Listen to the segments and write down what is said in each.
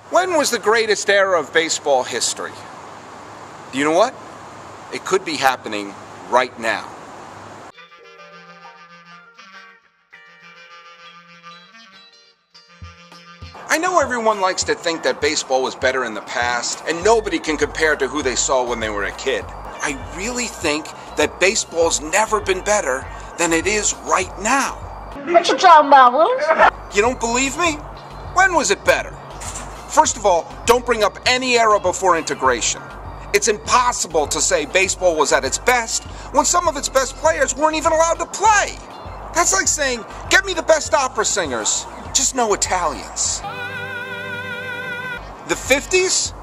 When was the greatest era of baseball history? Do you know what? It could be happening right now. I know everyone likes to think that baseball was better in the past, and nobody can compare to who they saw when they were a kid. I really think that baseball's never been better than it is right now. What you talking about, Willis? You don't believe me? When was it better? First of all, don't bring up any era before integration. It's impossible to say baseball was at its best when some of its best players weren't even allowed to play. That's like saying, get me the best opera singers, just no Italians. The 50s?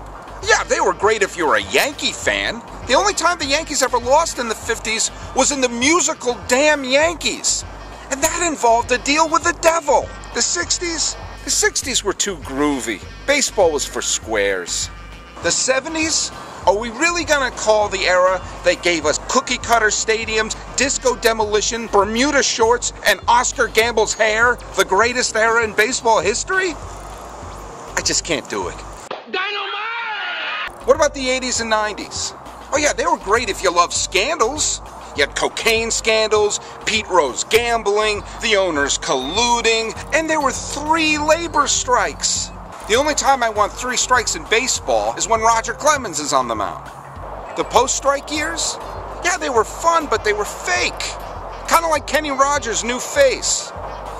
Yeah, they were great if you were a Yankee fan. The only time the Yankees ever lost in the 50s was in the musical Damn Yankees. And that involved a deal with the devil. The 60s? The 60s were too groovy. Baseball was for squares. The 70s? Are we really gonna call the era that gave us cookie cutter stadiums, disco demolition, Bermuda shorts, and Oscar Gamble's hair the greatest era in baseball history? I just can't do it. Dynamite! What about the 80s and 90s? Oh yeah, they were great if you loved scandals. You had cocaine scandals, Pete Rose gambling, the owners colluding, and there were 3 labor strikes. The only time I want 3 strikes in baseball is when Roger Clemens is on the mound. The post-strike years? Yeah, they were fun, but they were fake. Kind of like Kenny Rogers' new face.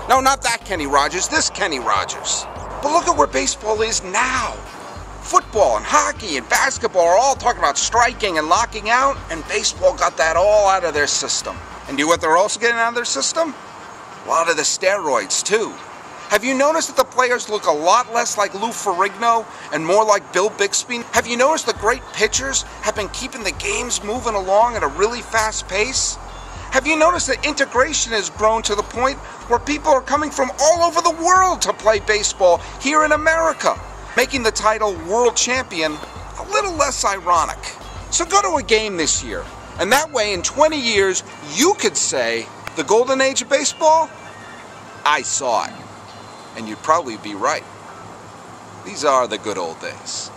No, not that Kenny Rogers, this Kenny Rogers. But look at where baseball is now. Football and hockey and basketball are all talking about striking and locking out, and baseball got that all out of their system. And you know what they're also getting out of their system? A lot of the steroids, too. Have you noticed that the players look a lot less like Lou Ferrigno and more like Bill Bixby? Have you noticed the great pitchers have been keeping the games moving along at a really fast pace? Have you noticed that integration has grown to the point where people are coming from all over the world to play baseball here in America, making the title world champion a little less ironic? So go to a game this year, and that way in 20 years you could say, the golden age of baseball? I saw it. And you'd probably be right. These are the good old days.